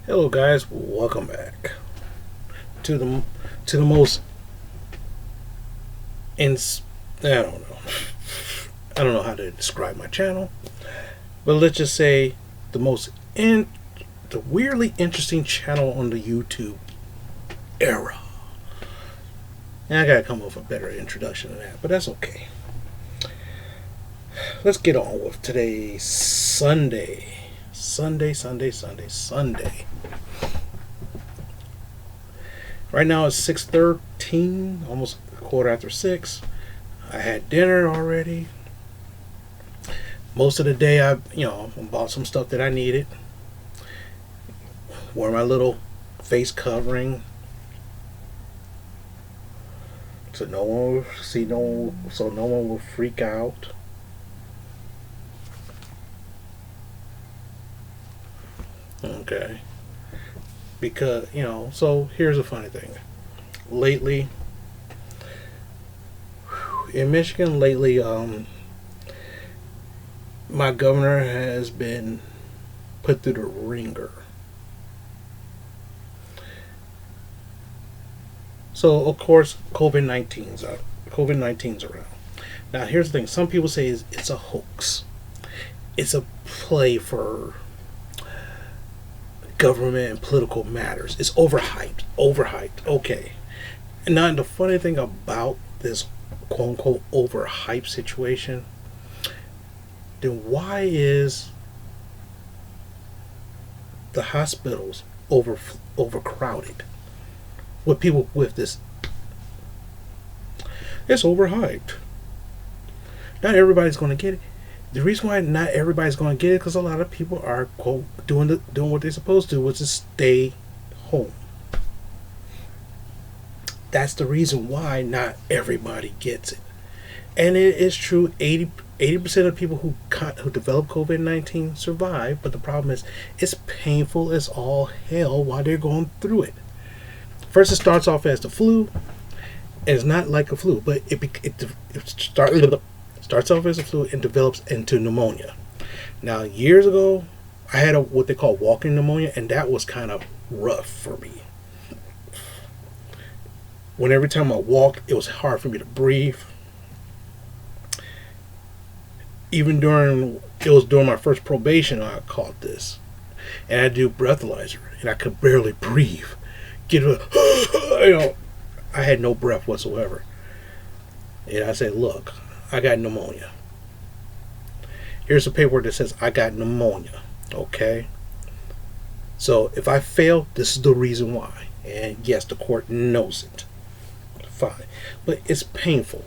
Hello, guys. Welcome back to the most ins. I don't know. I don't know how to describe my channel, but let's just say the most the weirdly interesting channel on the YouTube era. And I gotta come up with a better introduction than that, but that's okay. Let's get on with today's Sunday. Sunday. Right now it's 6:13, almost a quarter after 6. I had dinner already. Most of the day I bought some stuff that I needed. Wore my little face covering so no one will freak out. Okay. Because, so here's the funny thing. Lately, in Michigan, my governor has been put through the ringer. So, of course, COVID-19's around. Now, here's the thing. Some people say it's a hoax. It's a play for government and political matters. It's overhyped. Okay. And now the funny thing about this quote unquote overhyped situation, then why is the hospitals overcrowded with people with this? It's overhyped. Not everybody's going to get it. The reason why not everybody's going to get it because a lot of people are quote doing what they're supposed to, which is stay home. That's the reason why not everybody gets it. And it is true, 80% of people who develop COVID-19 survive, but the problem is it's painful as all hell while they're going through it. First, it starts off as the flu, and it's not like a flu, but it starts off as a flu and develops into pneumonia. Now, years ago, I had what they call walking pneumonia, and that was kind of rough for me. When every time I walked, it was hard for me to breathe. Even during my first probation, I caught this, and I do breathalyzer, and I could barely breathe. I had no breath whatsoever, and I said, "Look, I got pneumonia. Here's the paperwork that says I got pneumonia." Okay? So if I fail, this is the reason why. And yes, the court knows it. Fine. But it's painful.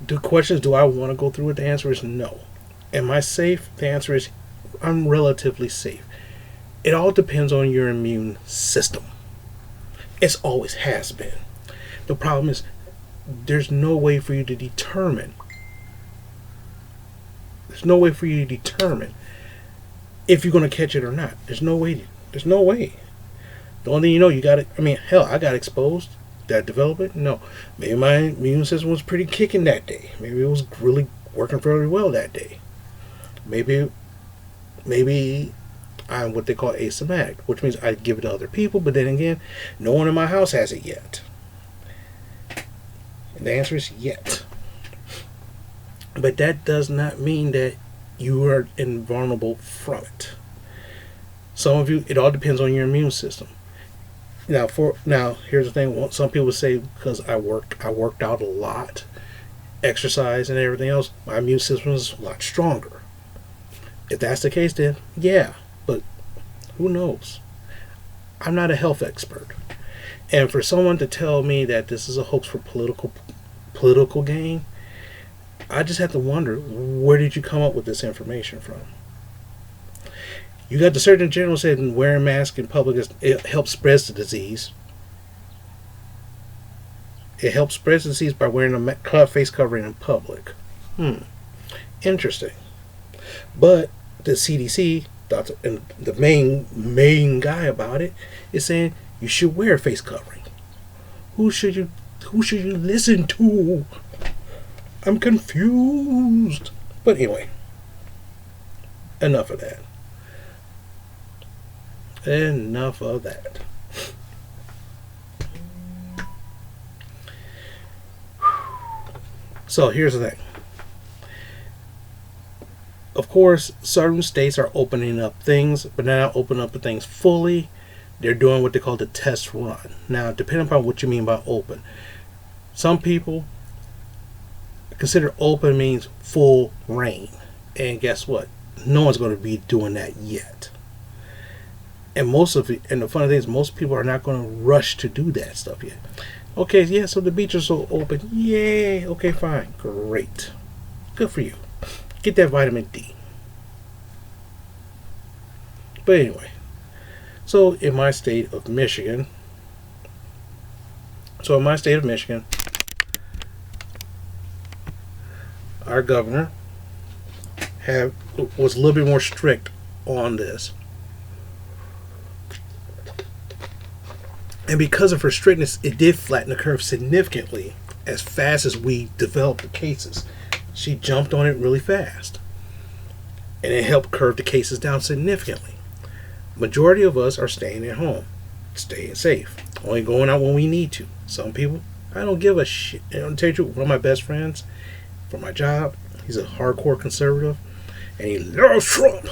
The question is, do I want to go through it? The answer is no. Am I safe? The answer is I'm relatively safe. It all depends on your immune system. It always has been. The problem is there's no way for you to determine. There's no way for you to determine if you're going to catch it or not. There's no way. The only thing you know, you got it. I mean, hell, I got exposed. Did I develop it? No. Maybe my immune system was pretty kicking that day. Maybe it was really working very well that day. Maybe I'm what they call asymptomatic, which means I give it to other people, but then again, no one in my house has it yet. And the answer is yet. But that does not mean that you are invulnerable from it. Some of you, it all depends on your immune system. Now, here's the thing. Some people say because I worked out a lot, exercise and everything else, my immune system is a lot stronger. If that's the case, then yeah. But who knows? I'm not a health expert. And for someone to tell me that this is a hoax for political gain, I just have to wonder, where did you come up with this information from? You got the Surgeon General saying wearing masks in public it helps spread the disease. It helps spread the disease by wearing a face covering in public. Interesting. But the CDC, and the main guy about it, is saying you should wear a face covering. Who should you listen to? I'm confused. But anyway, enough of that. Enough of that. So here's the thing. Of course, certain states are opening up things, but they're not opening up the things fully. They're doing what they call the test run. Now, depending upon what you mean by open, some people consider open means full reign. And guess what? No one's going to be doing that yet. And the funny thing is, most people are not going to rush to do that stuff yet. Okay, yeah, so the beaches will open. Yay. Okay, fine. Great. Good for you. Get that vitamin D. But anyway, so in my state of Michigan, our governor was a little bit more strict on this. And because of her strictness, it did flatten the curve significantly as fast as we developed the cases. She jumped on it really fast. And it helped curve the cases down significantly. Majority of us are staying at home, staying safe, only going out when we need to. Some people, I don't give a shit. And I'll tell you, one of my best friends for my job, he's a hardcore conservative, and he loves Trump.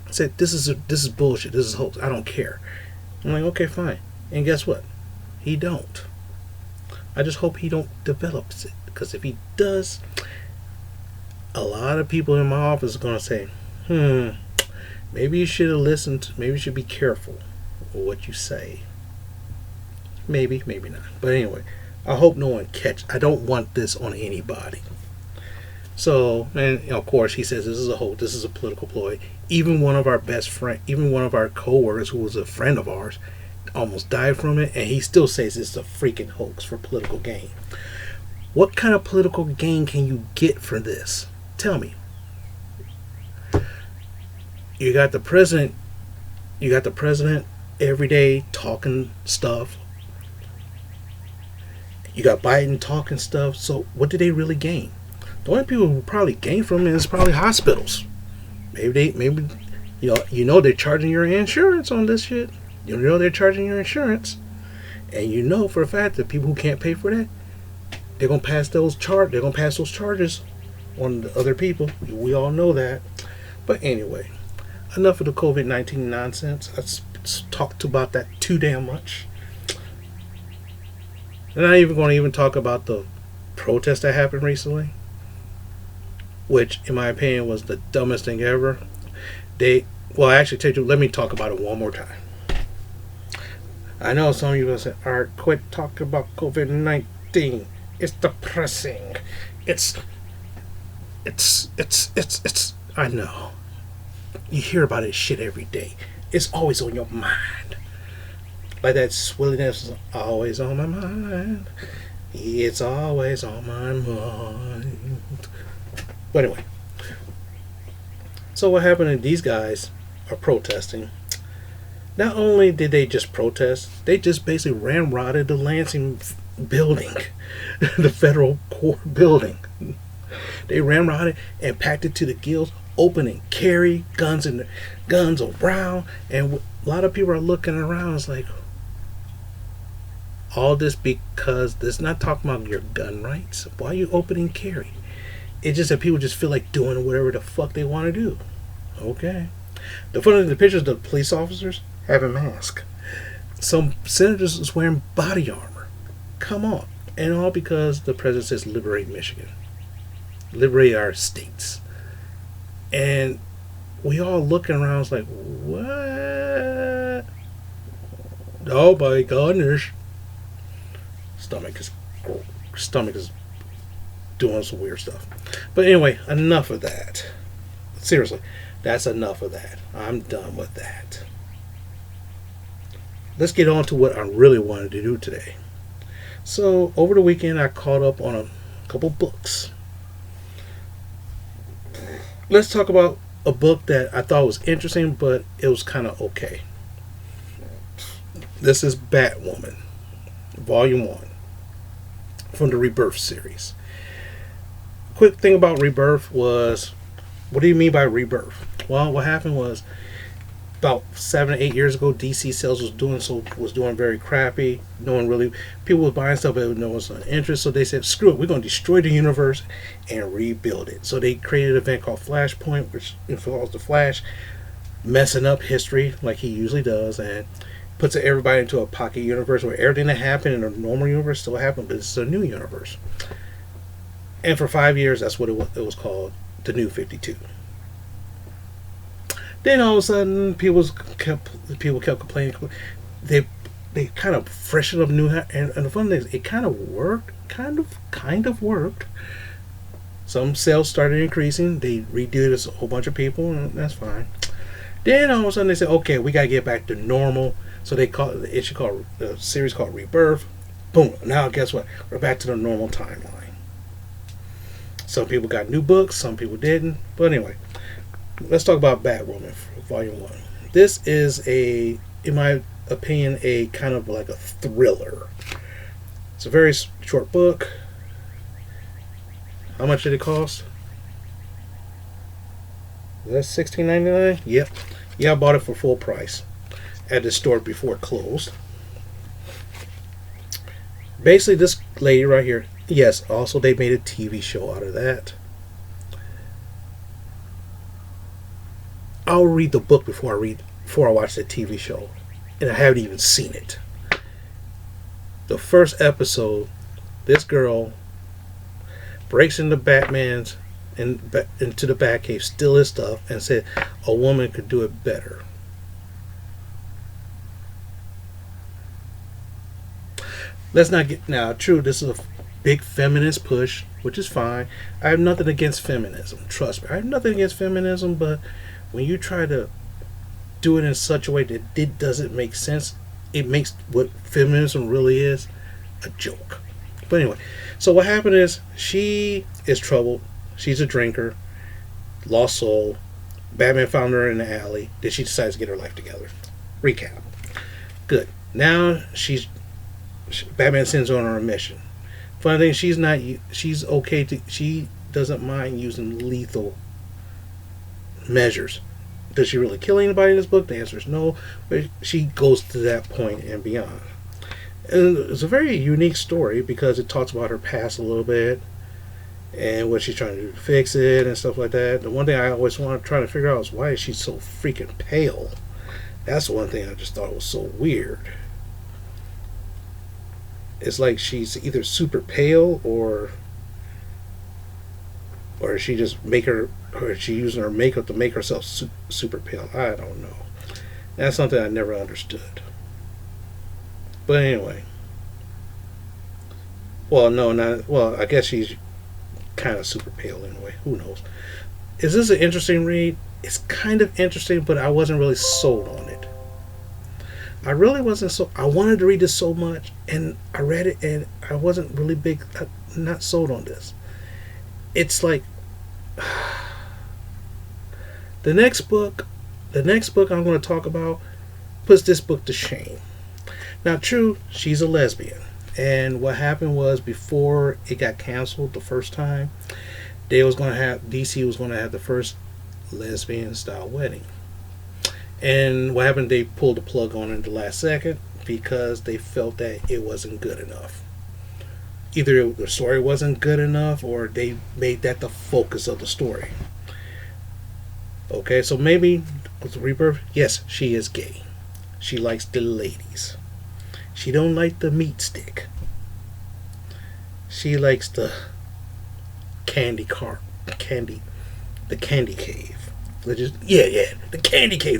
I said, this is bullshit. This is hoax. I don't care. I'm like, okay, fine. And guess what? He don't. I just hope he don't develop it. Because if he does, a lot of people in my office are going to say, maybe you should have listened. Maybe you should be careful with what you say. Maybe, maybe not. But anyway, I hope no one I don't want this on anybody. So, and of course, he says this is a hoax. This is a political ploy. Even one of our coworkers who was a friend of ours almost died from it, and he still says it's a freaking hoax for political gain. What kind of political gain can you get from this? Tell me. You got the president every day talking stuff. You got Biden talking stuff. So what did they really gain? The only people who probably gain from it is probably hospitals. Maybe they're charging your insurance on this shit. You know they're charging your insurance, and you know for a fact that people who can't pay for that, they're gonna pass those charges on the other people. We all know that. But anyway, enough of the COVID-19 nonsense. I've talked about that too damn much. I'm not even going to talk about the protest that happened recently, which, in my opinion, was the dumbest thing ever. Let me talk about it one more time. I know some of you will say, "Alright, quit talking about COVID-19. It's depressing. It's. I know. You hear about it shit every day. It's always on your mind. Like that swilliness is always on my mind. It's always on my mind." But anyway. So what happened is these guys are protesting. Not only did they just protest, they just basically ramrodded the Lansing building. The federal court building. They ramrodded and packed it to the gills, open and carry, guns around, and a lot of people are looking around. It's like, all this because this not talking about your gun rights. Why are you open and carry? It's just that people just feel like doing whatever the fuck they want to do. Okay. The pictures of the police officers having masks. Some senators is wearing body armor. Come on. And all because the president says liberate Michigan. Liberate our states. And we all looking around, it's like, what? Oh my goodness. Stomach is doing some weird stuff. But anyway, enough of that. Seriously, that's enough of that. I'm done with that. Let's get on to what I really wanted to do today. So, over the weekend, I caught up on a couple books. Let's talk about a book that I thought was interesting, but it was kind of okay. This is Batwoman, Volume 1, from the Rebirth series. Quick thing about Rebirth was, what do you mean by rebirth? Well, what happened was, about 7 or 8 years ago, DC sales was doing very crappy. No one really, people were buying stuff, but no one's not interested. So they said, "Screw it, we're going to destroy the universe and rebuild it." So they created an event called Flashpoint, which involves the Flash messing up history like he usually does, and puts everybody into a pocket universe where everything that happened in a normal universe still happened, but it's a new universe. And for 5 years, that's what it was called, the New 52. Then all of a sudden, people kept complaining. They kind of freshened up new, and the fun thing is, it kind of worked. Kind of worked. Some sales started increasing. They redid this a whole bunch of people, and that's fine. Then all of a sudden, they said, "Okay, we gotta get back to normal." So they called the issue called the series called Rebirth. Boom! Now guess what? We're back to the normal timeline. Some people got new books, some people didn't. But anyway, let's talk about Batwoman, Volume 1. This is in my opinion, a kind of like a thriller. It's a very short book. How much did it cost? Is that $16.99? Yep. Yeah, I bought it for full price at the store before it closed. Basically, this lady right here. Yes, also they made a TV show out of that. I'll read the book before I watch the TV show, and I haven't even seen it. The first episode, this girl breaks into into the Batcave, steal his stuff, and said a woman could do it better. Let's not get now. True, this is a big feminist push, which is fine. I have nothing against feminism. Trust me, I have nothing against feminism, but when you try to do it in such a way that it doesn't make sense, it makes what feminism really is a joke. But anyway, so what happened is she is troubled. She's a drinker, lost soul. Batman found her in the alley. Then she decides to get her life together. Recap. Good. Now Batman sends her on her mission. Funny thing, she's okay she doesn't mind using lethal measures. Does she really kill anybody in this book? The answer is no, but she goes to that point and beyond. And it's a very unique story because it talks about her past a little bit and what she's trying to do to fix it and stuff like that. The one thing I always want to try to figure out is why is she so freaking pale? That's the one thing I just thought was so weird. It's like she's either super pale or she just or she using her makeup to make herself super pale. I don't know. That's something I never understood. But anyway. Well, no, not well. I guess she's kind of super pale anyway. Who knows? Is this an interesting read? It's kind of interesting, but I wasn't really sold on it. I really wasn't so. I wanted to read this so much, and I read it, and I wasn't really not sold on this. It's like the next book I'm going to talk about puts this book to shame. Now, true, she's a lesbian, and what happened was before it got canceled the first time, DC was going to have the first lesbian style wedding. And what happened, they pulled the plug on it in the last second because they felt that it wasn't good enough. Either the story wasn't good enough or they made that the focus of the story. Okay, so maybe with Rebirth, yes, she is gay. She likes the ladies. She don't like the meat stick. She likes the candy cave. The candy cave.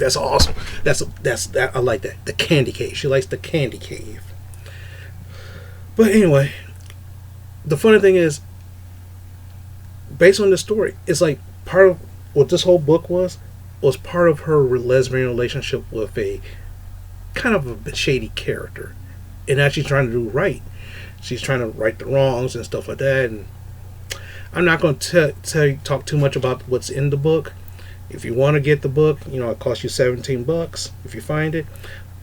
That's awesome. I like that. The candy cave. She likes the candy cave. But anyway, the funny thing is, based on the story, it's like part of what this whole book was part of her lesbian relationship with a kind of a bit shady character, and now she's trying to do right. She's trying to right the wrongs and stuff like that. And I'm not going to talk too much about what's in the book. If you want to get the book, it costs you $17 if you find it.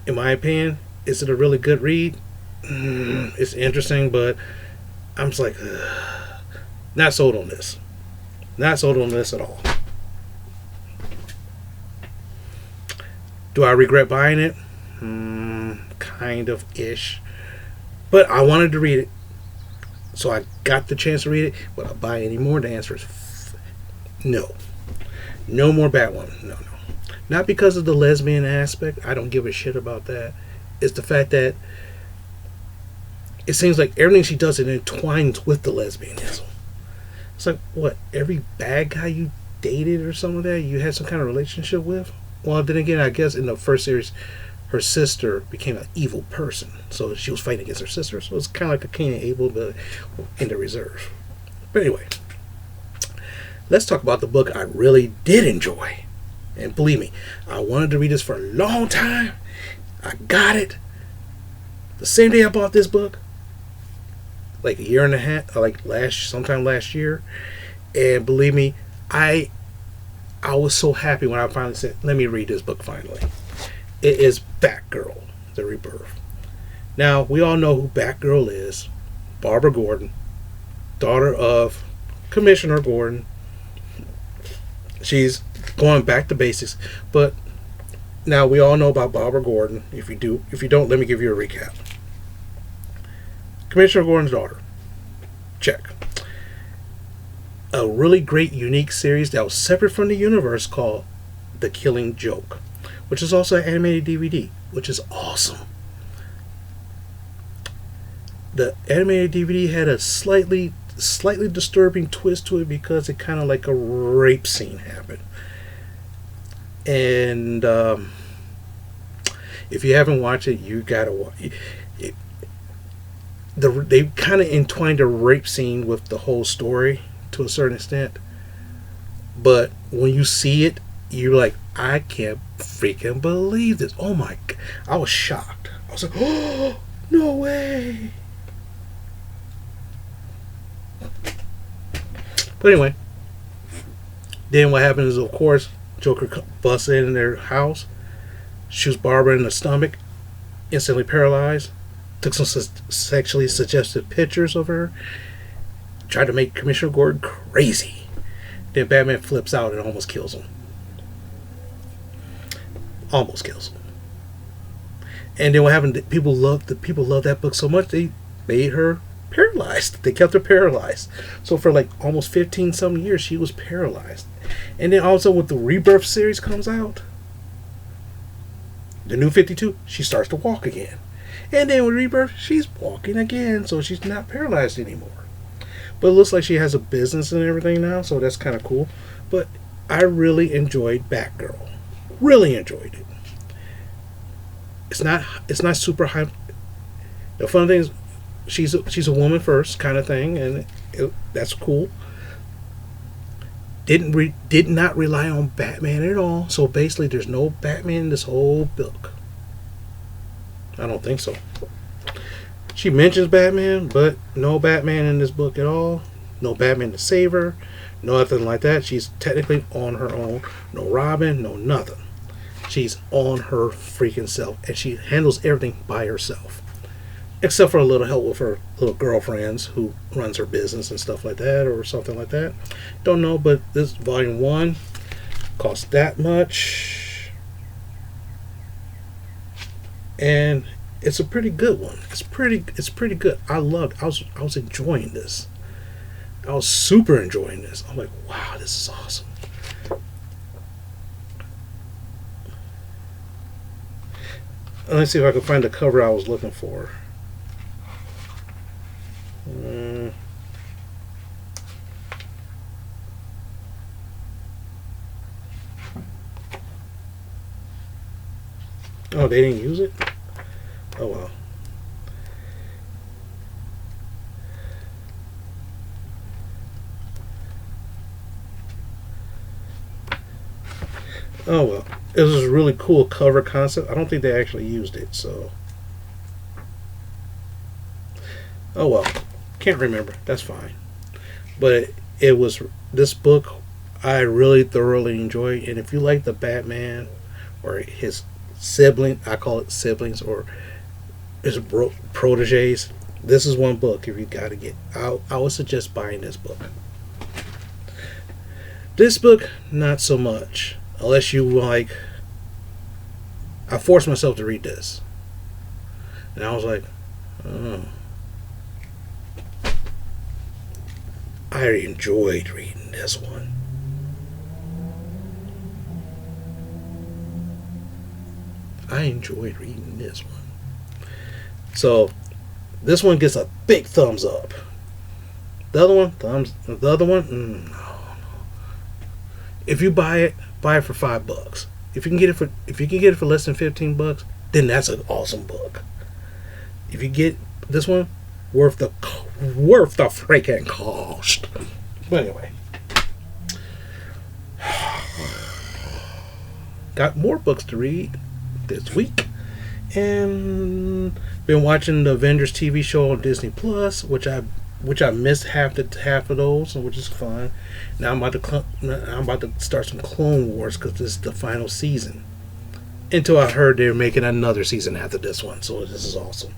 In my opinion, is it a really good read? It's interesting, but I'm just like, not sold on this. Not sold on this at all. Do I regret buying it? Kind of ish. But I wanted to read it. So I got the chance to read it. Will I buy any more? The answer is no. No more Batwoman. No. Not because of the lesbian aspect. I don't give a shit about that. It's the fact that it seems like everything she does, it entwines with the lesbianism. It's like, what? Every bad guy you dated or something like that, you had some kind of relationship with? Well, then again, I guess in the first series, her sister became an evil person. So she was fighting against her sister. So it's kind of like a Cain and Abel, but in the reserve. But anyway, let's talk about the book I really did enjoy. And believe me, I wanted to read this for a long time. I got it. The same day I bought this book. Like a year and a half, sometime last year. And believe me, I was so happy when I finally said, let me read this book finally. It is Batgirl, The Rebirth. Now, we all know who Batgirl is. Barbara Gordon, daughter of Commissioner Gordon. She's going back to basics. But now we all know about Barbara Gordon. If you don't, let me give you a recap. Commissioner Gordon's daughter. Check. A really great, unique series that was separate from the universe called The Killing Joke, which is also an animated DVD, which is awesome. The animated DVD had a slightly disturbing twist to it because it kind of like a rape scene happened. And if you haven't watched it, you gotta watch it. They kind of entwined a rape scene with the whole story to a certain extent. But when you see it, you're like, I can't freaking believe this. Oh my God. I was shocked. I was like, oh, no way. But anyway, then what happened is, of course, Joker busts in their house, shoots Barbara in the stomach, instantly paralyzed, took some sexually suggestive pictures of her, tried to make Commissioner Gordon crazy. Then Batman flips out and almost kills him. Almost kills him. And then what happened? People loved that book so much they made her paralyzed. They kept her paralyzed. So for like almost 15 some years she was paralyzed. And then also when the Rebirth series comes out, the New 52, she starts to walk again. And then with Rebirth, she's walking again, so she's not paralyzed anymore. But it looks like she has a business and everything now, so that's kind of cool. But I really enjoyed Batgirl. Really enjoyed it. It's not super high. The fun thing is, she's a woman first kind of thing, and that's cool. Did not rely on Batman at all. So basically, there's no Batman in this whole book. I don't think so. She mentions Batman, but no Batman in this book at all. No Batman to save her. Nothing like that. She's technically on her own. No Robin, no nothing. She's on her freaking self, and she handles everything by herself. Except for a little help with her little girlfriends who runs her business and stuff like that, or something like that. Don't know, but this volume 1 costs that much. And it's a pretty good one. It's pretty good. I was enjoying this. I was super enjoying this. I'm like, wow, this is awesome. Let's see if I can find the cover I was looking for. Oh, they didn't use it? Oh well. Oh well. It was a really cool cover concept. I don't think they actually used it, so. Oh well. Can't remember. That's fine. But it was, this book I really thoroughly enjoyed. And if you like the Batman or his sibling, I call it siblings, or his proteges, this is one book if you gotta get. I would suggest buying this book. This book, not so much. Unless you like I forced myself to read this, and I was like, oh, I enjoyed reading this one. I enjoyed reading this one. So this one gets a big thumbs up. The other one, no. If you buy it for $5. If you can get it for less than $15, then that's an awesome book. If you get this one, worth the freaking cost. But anyway, got more books to read this week, and been watching the Avengers TV show on Disney Plus, which I missed half of those, which is fun. Now I'm about to start some Clone Wars because this is the final season. Until I heard they're making another season after this one, so this is awesome.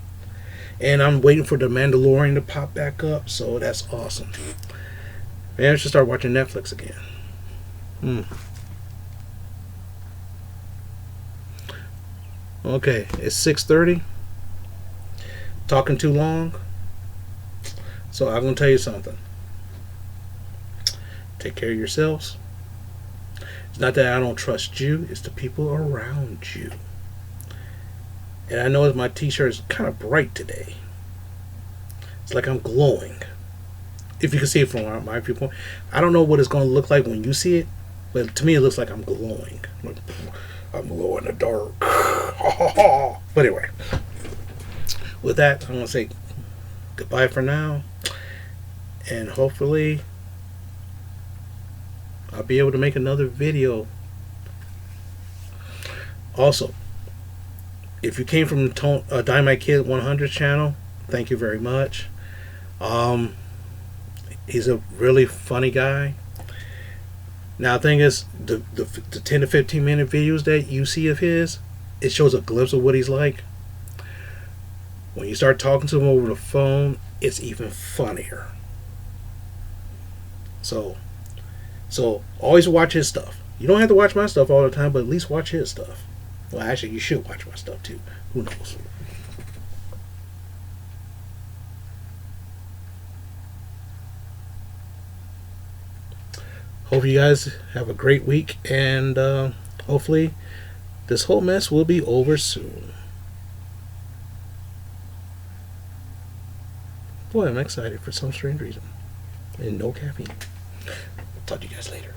And I'm waiting for the Mandalorian to pop back up, so that's awesome. Maybe I should start watching Netflix again. Okay, it's 6:30. Talking too long. So I'm going to tell you something. Take care of yourselves. It's not that I don't trust you, it's the people around you. And I know my t-shirt is kind of bright today. It's like I'm glowing. If you can see it from my viewpoint. I don't know what it's going to look like when you see it, but to me it looks like I'm glowing. I'm glow in the dark. But anyway, with that, I'm going to say goodbye for now. And hopefully I'll be able to make another video. Also, if you came from Dynamite Kid 100 channel, thank you very much. He's a really funny guy. Now the thing is, the 10 to 15 minute videos that you see of his, it shows a glimpse of what he's like. When you start talking to him over the phone, it's even funnier. So always watch his stuff. You don't have to watch my stuff all the time, but at least watch his stuff. Well, actually, you should watch my stuff too. Who knows? Hope you guys have a great week, and hopefully this whole mess will be over soon. Boy, I'm excited for some strange reason. And no caffeine. Talk to you guys later.